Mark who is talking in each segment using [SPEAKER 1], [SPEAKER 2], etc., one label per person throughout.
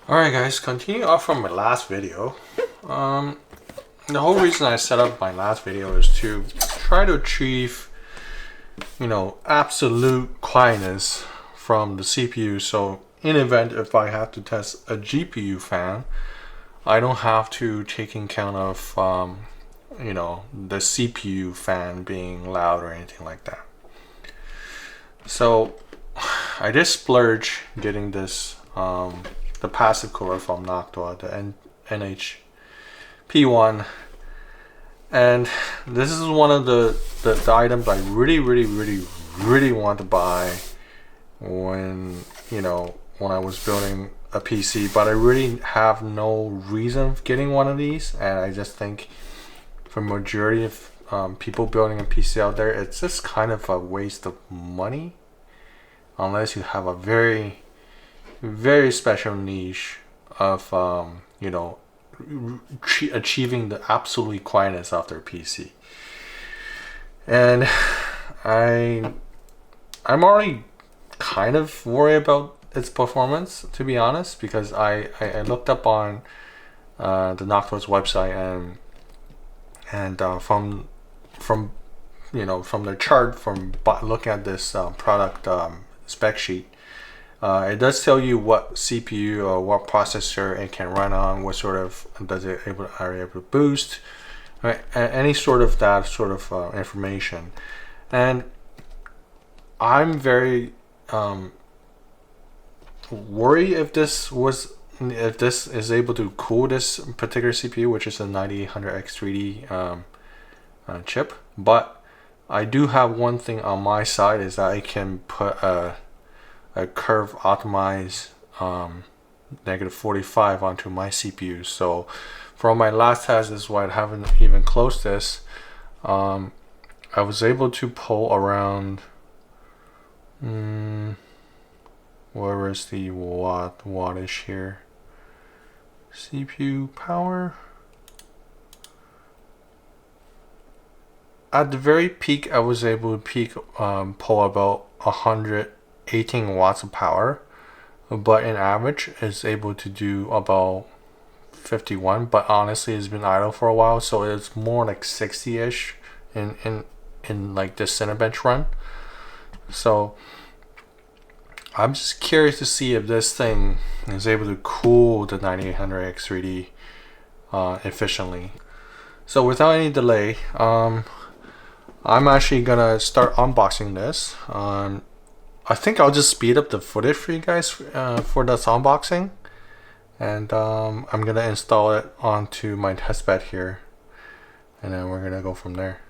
[SPEAKER 1] Alright guys, continue off from my last video. The whole reason I set up my last video is to try to achieve, absolute quietness from the CPU. So in event if I have to test a GPU fan, I don't have to take in account of, the CPU fan being loud or anything like that. So I did splurge getting this, the passive cooler from Noctua, the NH-P1, and this is one of the items I really want to buy when I was building a PC, but I really have no reason of getting one of these, and I just think for majority of people building a PC out there, it's just kind of a waste of money unless you have a very special niche of achieving the absolute quietness of their PC. And I'm already kind of worried about its performance, to be honest, because I looked up on the Noctua's website, and from their chart, from looking at this product spec sheet, it does tell you what CPU or what processor it can run on, what sort of are able to boost, right? Any sort of that sort of information. And I'm very worried if this is able to cool this particular CPU, which is a 9800X3D chip. But I do have one thing on my side, is that I can put a curve optimized -45 onto my CPU. So from my last test, this is why I haven't even closed this. I was able to pull around where is the wattage here? CPU power. At the very peak, I was able to pull about 118 watts of power, but in average it's able to do about 51. But honestly, it's been idle for a while, so it's more like 60-ish in like this Cinebench run. So I'm just curious to see if this thing is able to cool the 9800X3D efficiently. So without any delay, I'm actually gonna start unboxing this. I think I'll just speed up the footage for you guys for this unboxing, and I'm gonna install it onto my testbed here, and then we're gonna go from there.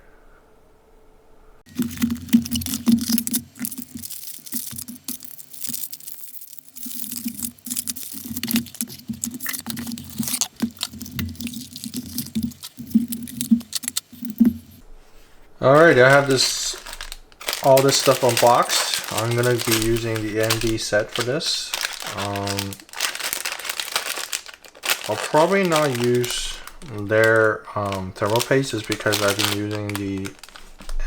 [SPEAKER 1] Alright, I have all this stuff unboxed. I'm gonna be using the AMD set for this. I'll probably not use their thermal paste, just because I've been using the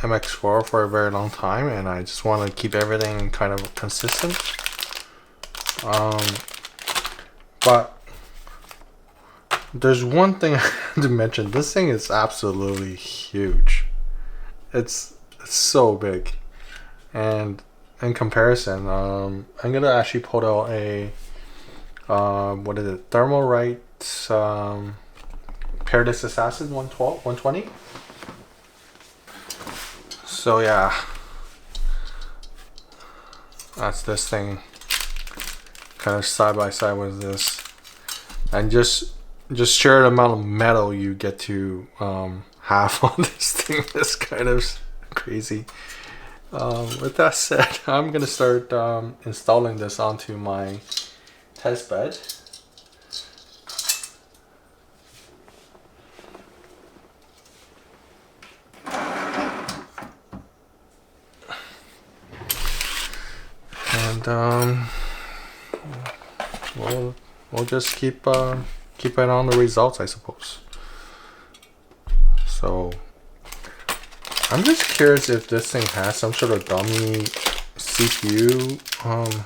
[SPEAKER 1] MX4 for a very long time, and I just want to keep everything kind of consistent. But there's one thing I have to mention. This thing is absolutely huge. It's so big, and in comparison, I'm gonna actually pull out a what is it, Thermalright Peerless Assassin 120. So yeah, that's this thing, kind of side by side with this, and just sheer amount of metal you get to have on this thing is kind of crazy. With that said, I'm gonna start installing this onto my test bed. And we'll just keep an eye on the results, I suppose. So I'm just curious if this thing has some sort of dummy CPU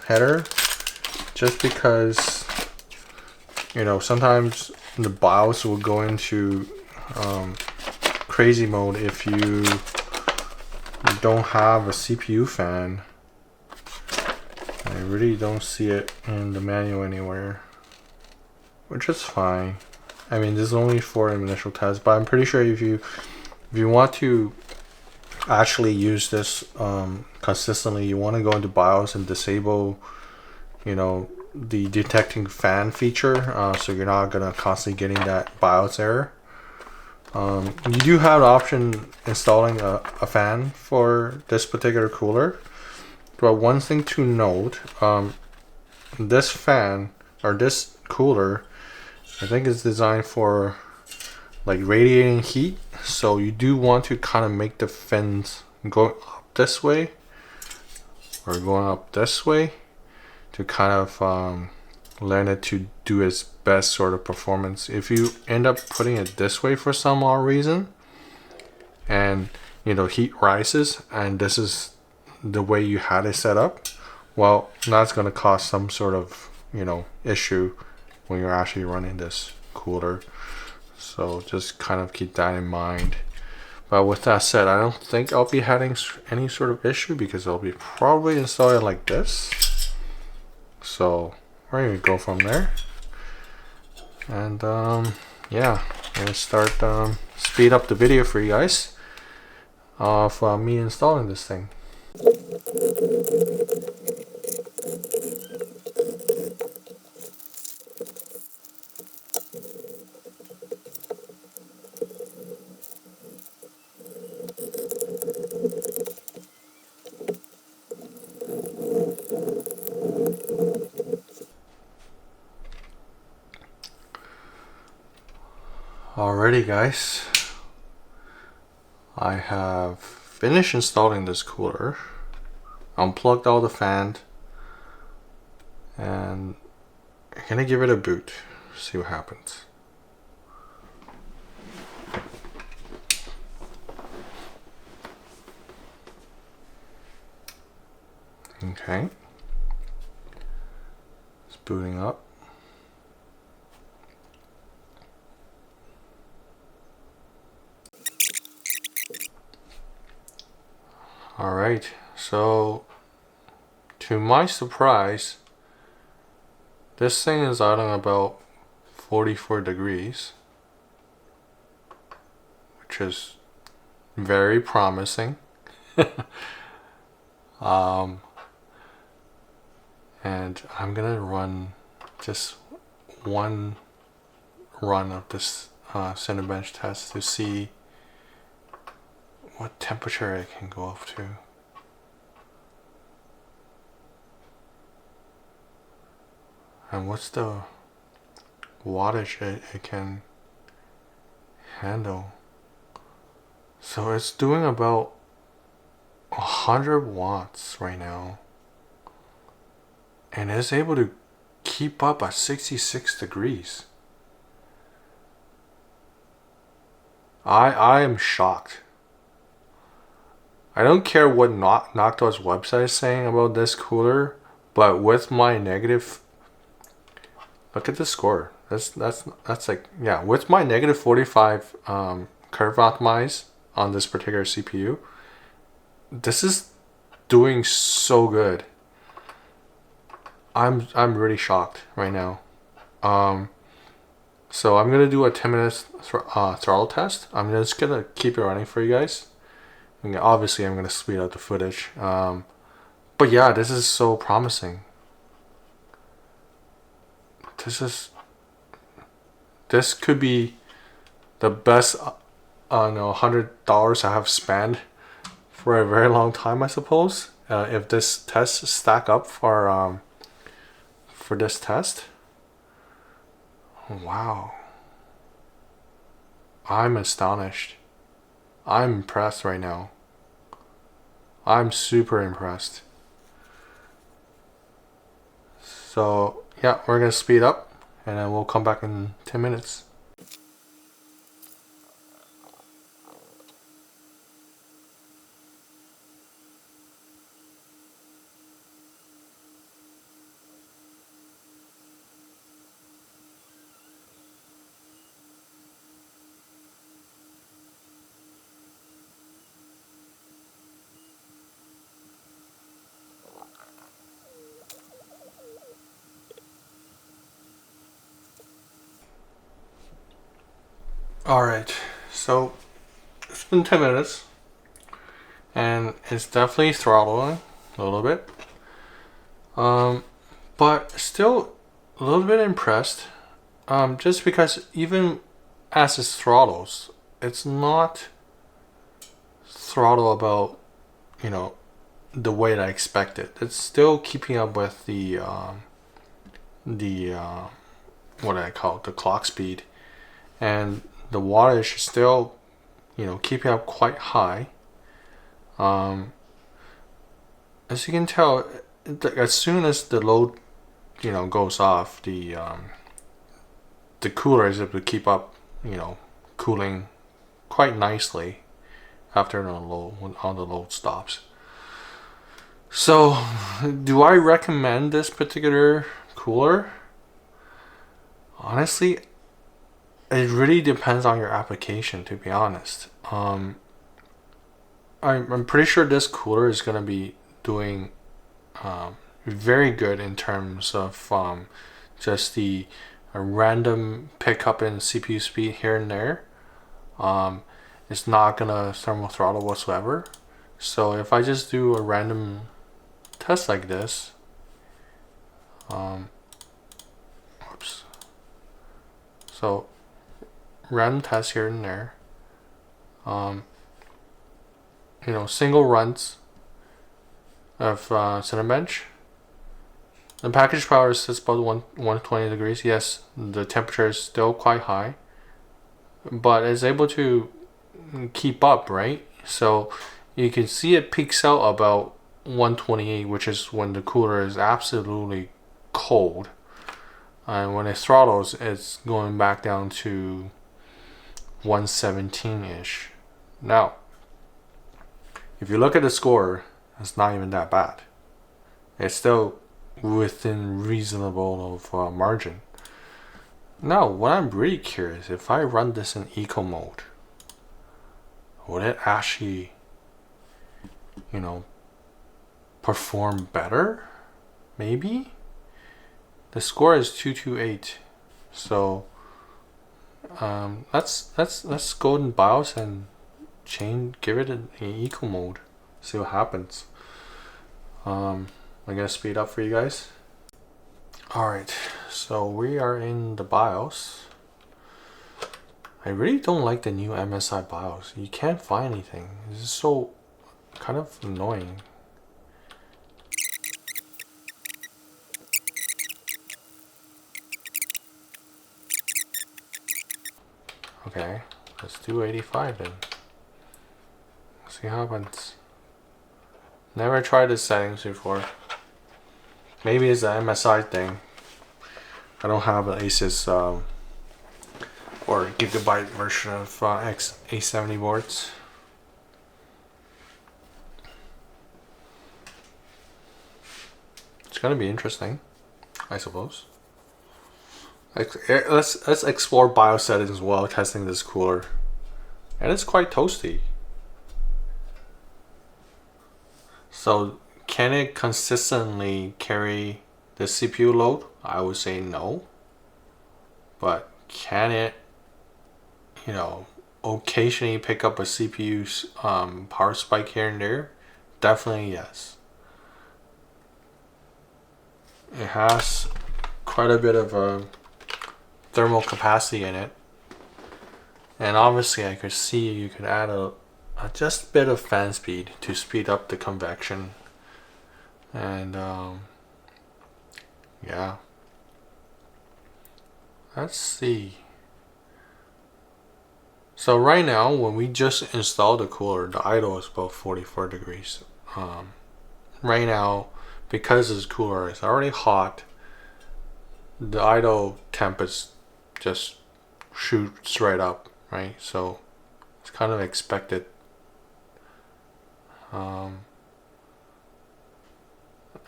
[SPEAKER 1] header, just because you know, sometimes the BIOS will go into crazy mode if you don't have a CPU fan. I really don't see it in the manual anywhere, which is fine. I mean, this is only for an initial test, but I'm pretty sure if you want to actually use this consistently, you want to go into BIOS and disable, you know, the detecting fan feature, so you're not gonna constantly getting that BIOS error. You do have the option installing a fan for this particular cooler, but one thing to note, this fan or this cooler, I think is designed for like radiating heat, so you do want to kind of make the fins go up this way or going up this way to kind of learn it to do its best sort of performance. If you end up putting it this way for some odd reason, and you know, heat rises, and this is the way you had it set up, well, that's going to cause some sort of, you know, issue when you're actually running this cooler. So just kind of keep that in mind. But with that said, I don't think I'll be having any sort of issue because I'll be probably installing like this. So we're gonna go from there. And yeah, I'm gonna start speed up the video for you guys of me installing this thing. Alrighty guys, I have finished installing this cooler, unplugged all the fan, and I'm gonna give it a boot, see what happens. Okay, it's booting up. Alright, so to my surprise, this thing is out on about 44 degrees, which is very promising. And I'm gonna run just one run of this Cinebench test to see what temperature it can go up to. And what's the wattage it can handle. So it's doing about 100 watts right now. And it's able to keep up at 66 degrees. I am shocked. I don't care what Noctua's website is saying about this cooler, but with my negative, look at the score. That's like, yeah, with my negative 45 curve optimize on this particular CPU, this is doing so good. I'm really shocked right now. So I'm gonna do a 10 minutes throttle test. I'm just gonna keep it running for you guys. And obviously I'm gonna speed up the footage. But yeah, this is so promising. This could be the best no, $100 I have spent for a very long time, I suppose. If this test stack up for this test. Wow. I'm astonished. I'm impressed right now. I'm super impressed. So yeah, we're gonna speed up and then we'll come back in 10 minutes. Alright, so it's been 10 minutes and it's definitely throttling a little bit. But still a little bit impressed. Just because even as it throttles, it's not throttle about, you know, the way that I expected. It's still keeping up with the what I call it, the clock speed, and the wattage is still, you know, keeping up quite high. As you can tell, as soon as the load, you know, goes off, the cooler is able to keep up, you know, cooling quite nicely after the load, when all the load stops. So, do I recommend this particular cooler? Honestly, it really depends on your application, to be honest. I'm pretty sure this cooler is going to be doing very good in terms of just the random pickup in CPU speed here and there. It's not going to thermal throttle whatsoever. So if I just do a random test like this, oops. So random test here and there, you know, single runs of Cinebench. The package power sits about 120 degrees. Yes, the temperature is still quite high, but it's able to keep up, right? So you can see it peaks out about 128, which is when the cooler is absolutely cold. And when it throttles, it's going back down to 117-ish. Now, if you look at the score, it's not even that bad. It's still within reasonable of margin. Now, what I'm really curious, if I run this in eco mode, would it actually, you know, perform better? Maybe? The score is 228. So let's go in BIOS and give it an eco mode. See what happens. I'm gonna speed up for you guys. Alright, so we are in the BIOS. I really don't like the new MSI BIOS. You can't find anything. This is so kind of annoying. Okay, let's do 85 then. See how it happens. Never tried the settings before. Maybe it's an MSI thing. I don't have an Asus or gigabyte version of A70 boards. It's gonna be interesting, I suppose. Let's explore BIOS settings while testing this cooler, and it's quite toasty. So can it consistently carry the CPU load? I would say no. But can it, you know, occasionally pick up a CPU's power spike here and there? Definitely yes. It has quite a bit of thermal capacity in it. And obviously I could see you could add just a bit of fan speed to speed up the convection. And yeah. Let's see. So right now, when we just installed the cooler, the idle is about 44 degrees. Right now, because this cooler is already hot, the idle temp is just shoots right up, right? So it's kind of expected.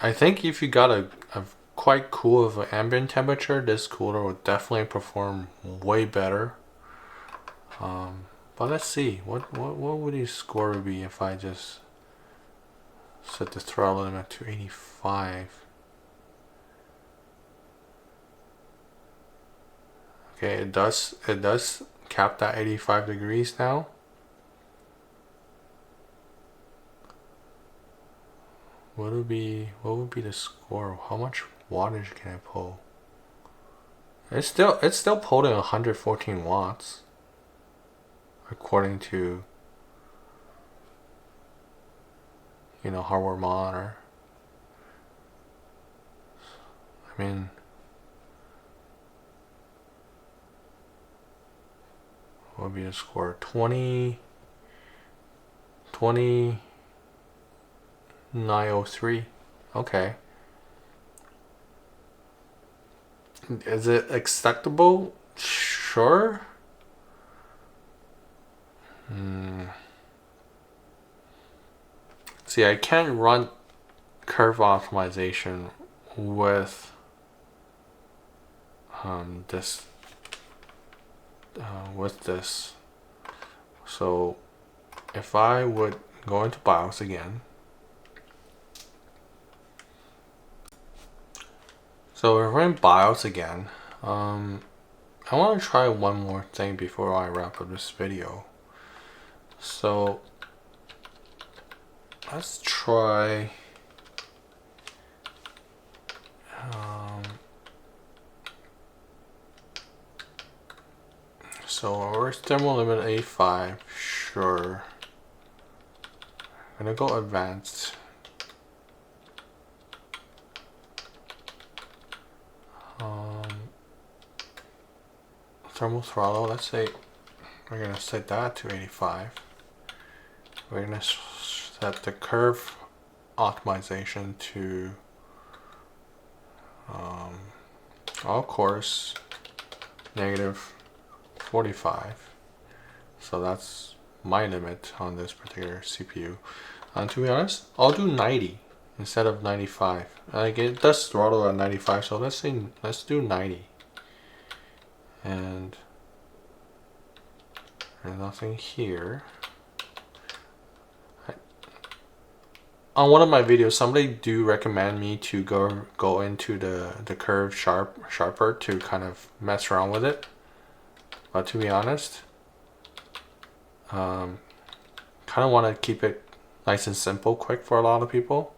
[SPEAKER 1] I think if you got a quite cool of an ambient temperature, this cooler will definitely perform way better. But let's see, what would his score be if I just set the throttle limit to 85? Okay, it does capped at 85 degrees now. What would be the score? How much wattage can I pull? It's still pulling 114 watts according to, you know, hardware monitor. I mean, what would be the score? 903. Okay. Is it acceptable? Sure. See, I can't run curve optimization with this. So if I would go into BIOS again. So if we're in BIOS again, I want to try one more thing before I wrap up this video. So let's try so where's thermal limit 85? Sure. I'm gonna go advanced. Thermal throttle, let's say we're gonna set that to 85. We're gonna set the curve optimization to all course -45. So that's my limit on this particular CPU. And to be honest, I'll do 90 instead of 95. Like, it does throttle at 95, so let's do 90. And there's nothing here. On one of my videos, somebody do recommend me to go into the curve sharper to kind of mess around with it. But to be honest, kind of want to keep it nice and simple, quick for a lot of people.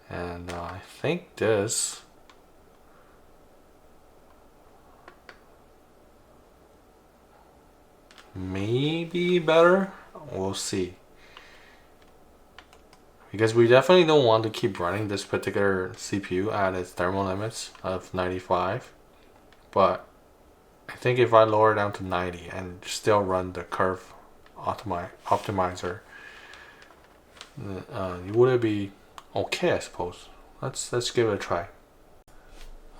[SPEAKER 1] And I think this may be better. We'll see. Because we definitely don't want to keep running this particular CPU at its thermal limits of 95. But I think if I lower it down to 90 and still run the curve optimizer, would it be okay, I suppose. Let's give it a try.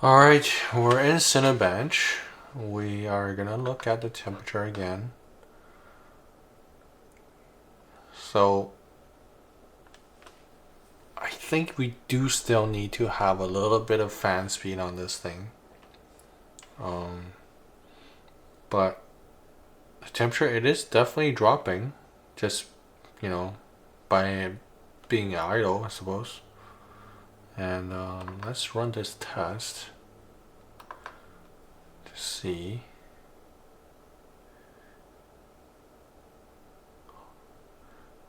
[SPEAKER 1] Alright, we're in Cinebench. We are gonna look at the temperature again. So I think we do still need to have a little bit of fan speed on this thing. But the temperature, it is definitely dropping, just, you know, by being idle, I suppose. And let's run this test to see.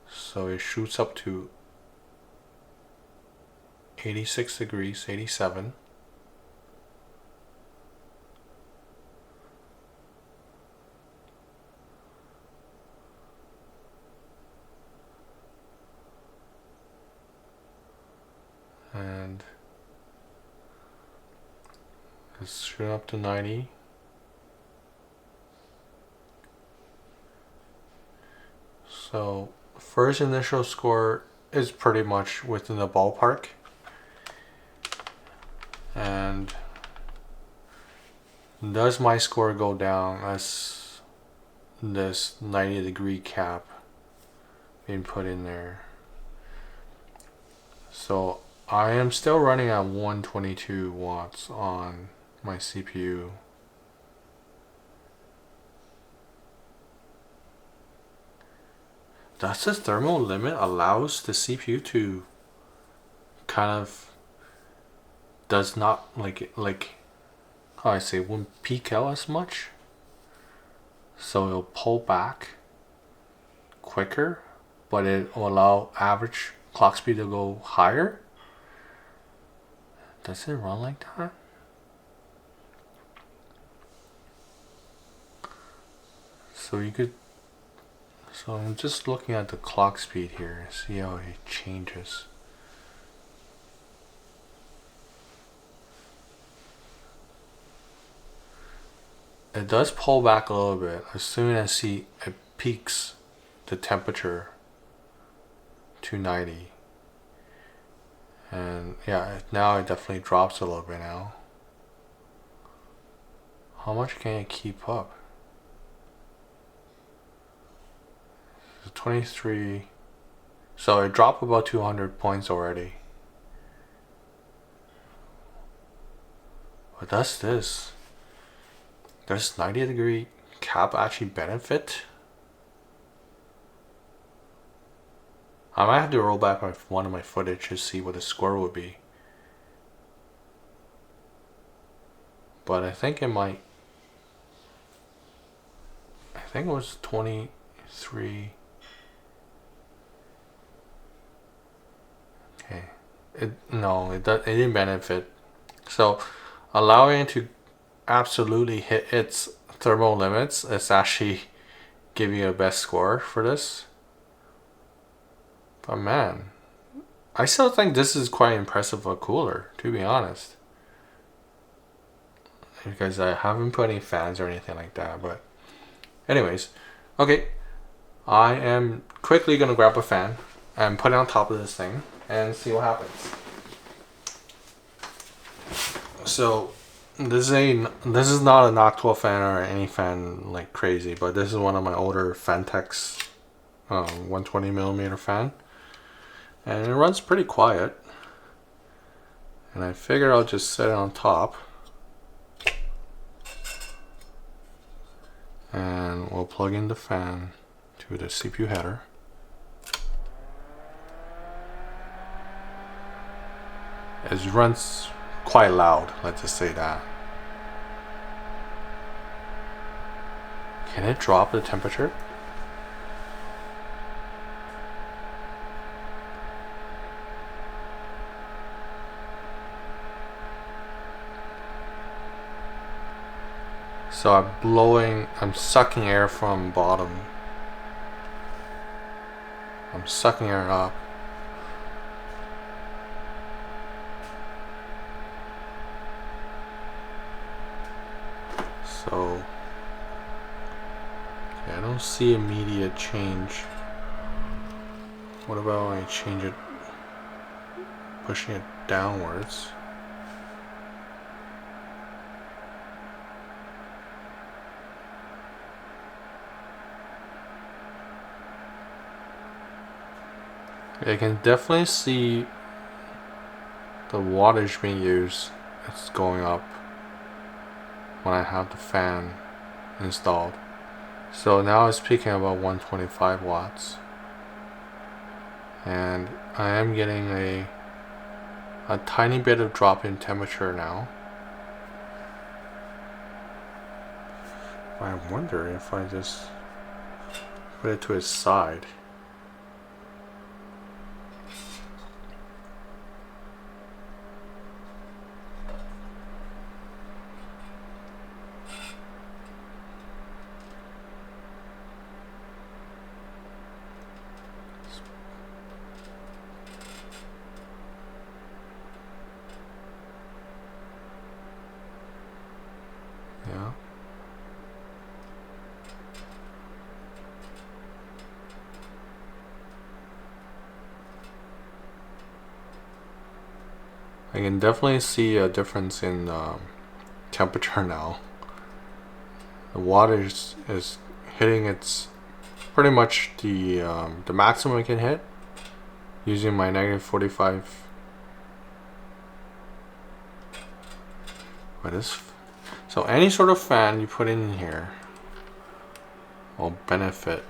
[SPEAKER 1] So it shoots up to 86 degrees, 87. And it's shooting up to 90. So first initial score is pretty much within the ballpark. And does my score go down as this 90-degree cap being put in there? So I am still running at 122 watts on my CPU. Does the thermal limit allows the CPU to kind of does not like how I say, won't peak out as much? so it'll pull back quicker, but it will allow average clock speed to go higher. Does it run like that? So you could, so I'm just looking at the clock speed here, see how it changes. It does pull back a little bit as soon as it peaks the temperature to 90. And yeah, now it definitely drops a little bit now. How much can it keep up? 23. So it dropped about 200 points already. But does this 90-degree cap actually benefit? I might have to roll back one of my footage to see what the score would be. But I think it might. I think it was 23. Okay. It didn't benefit. So allowing it to absolutely hit its thermal limits is actually giving you a best score for this. But man, I still think this is quite impressive of a cooler, to be honest. Because I haven't put any fans or anything like that. But anyways, okay. I am quickly gonna grab a fan and put it on top of this thing and see what happens. So this is not a Noctua fan or any fan like crazy, but this is one of my older Fantex 120mm fan, and it runs pretty quiet. And I figure I'll just set it on top, and we'll plug in the fan to the CPU header. It runs quite loud, let's just say that. Can it drop the temperature? So I'm sucking air from bottom. I'm sucking air up. So okay, I don't see immediate change. What about when I change it, pushing it downwards? I can definitely see the wattage being used. It's going up when I have the fan installed. So now it's peaking about 125 watts. And I am getting a tiny bit of drop in temperature now. I wonder if I just put it to its side. Yeah. I can definitely see a difference in temperature now. The water is hitting its pretty much the maximum I can hit using my -45. But so any sort of fan you put in here will benefit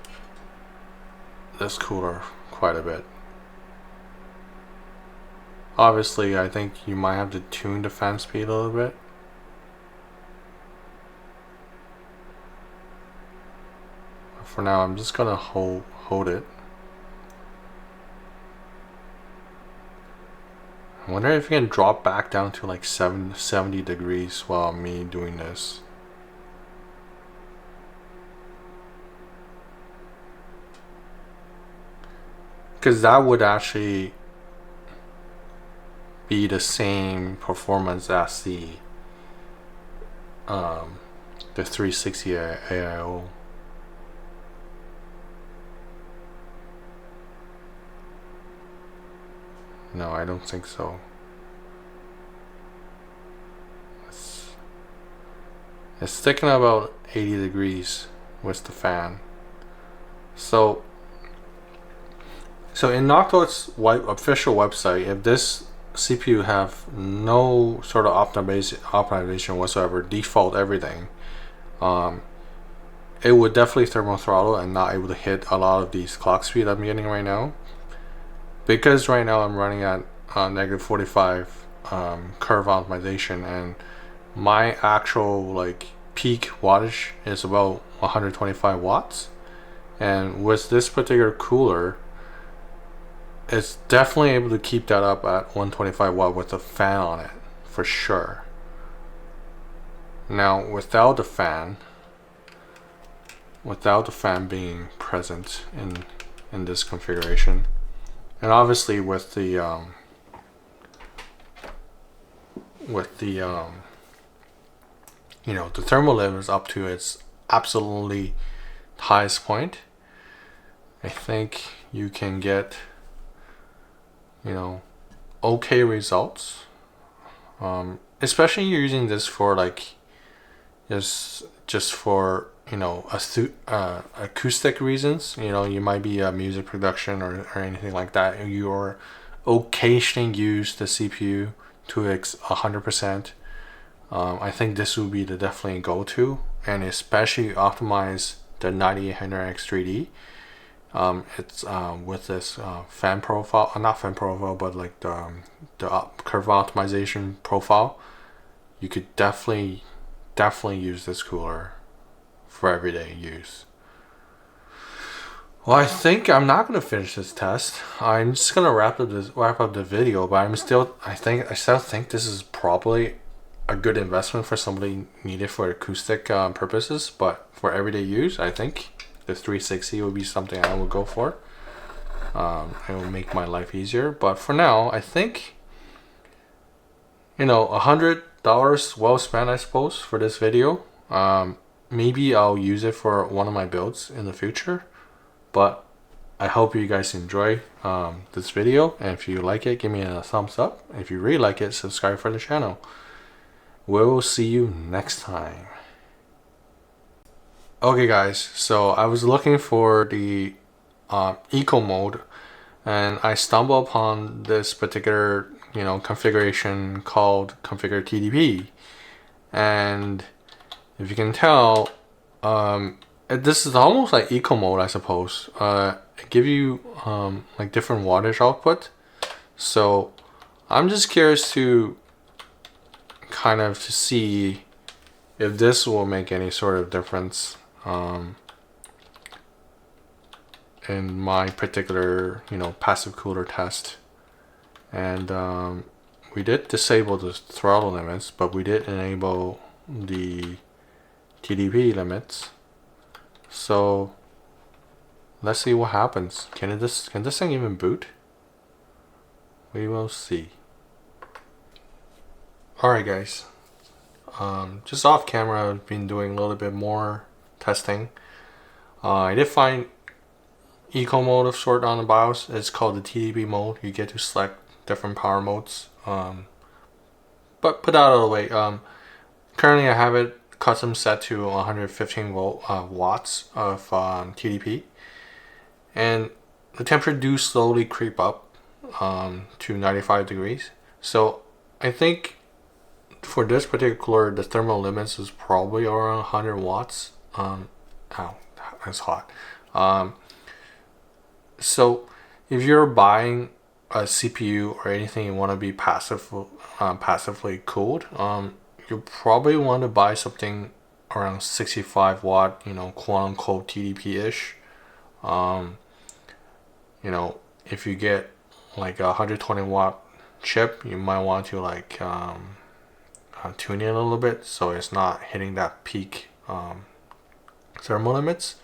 [SPEAKER 1] this cooler quite a bit. Obviously, I think you might have to tune the fan speed a little bit. for now, I'm just gonna hold it. I wonder if it can drop back down to like 70 degrees while me doing this. Because that would actually be the same performance as the 360 AIO. No, I don't think so. It's sticking about 80 degrees with the fan. So in Noctua's official website, if this CPU have no sort of optimization whatsoever, default everything, it would definitely thermal throttle and not able to hit a lot of these clock speed I'm getting right now. Because right now I'm running at -45 curve optimization, and my actual like peak wattage is about 125 watts. And with this particular cooler, it's definitely able to keep that up at 125 watt with a fan on it, for sure. Now, without the fan being present in this configuration, and obviously with the you know, the thermal limit is up to its absolutely highest point, I think you can get, you know, okay results. Especially using this for like just for, you know, acoustic reasons. You know, you might be a music production or anything like that. You're occasionally use the CPU to 100%. I think this would be the definitely go-to, and especially optimize the 9800X 3D. It's with this fan profile, not fan profile, but like the curve optimization profile. You could definitely use this cooler for everyday use. Well, I think I'm not gonna finish this test. I'm just gonna wrap up the video, but I still think this is probably a good investment for somebody needed for acoustic purposes, but for everyday use, I think the 360 would be something I would go for. It will make my life easier. But for now, I think, you know, $100 well spent, I suppose, for this video. Maybe I'll use it for one of my builds in the future. But I hope you guys enjoy this video, and if you like it, give me a thumbs up. If you really like it, subscribe for the channel. We'll see you next time. Okay guys, so I was looking for the eco mode, and I stumbled upon this particular, you know, configuration called configure TDP. And if you can tell, this is almost like eco mode, I suppose. It give you like different wattage output. So I'm just curious to kind of to see if this will make any sort of difference in my particular, you know, passive cooler test. And we did disable the throttle limits, but we did enable the TDP limits. So let's see what happens. Can this thing even boot? We will see. Alright guys, just off camera I've been doing a little bit more testing. I did find eco mode of sort on the BIOS. It's called the TDP mode. You get to select different power modes. But put that out of the way. Currently I have it custom set to 115 watts of TDP, and the temperature do slowly creep up to 95 degrees. So I think for this particular cooler, the thermal limits is probably around 100 watts. Ow, that's hot. So if you're buying a CPU or anything you want to be passively cooled, you probably want to buy something around 65 watt, you know, quote unquote TDP-ish. You know, if you get like a 120 watt chip, you might want to like tune it a little bit so it's not hitting that peak thermal limits.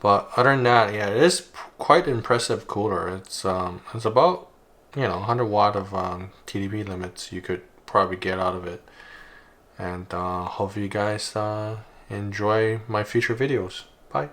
[SPEAKER 1] But other than that, yeah, it is quite impressive cooler. It's about, you know, 100 watt of TDP limits you could probably get out of it. And hopefully you guys enjoy my future videos. Bye.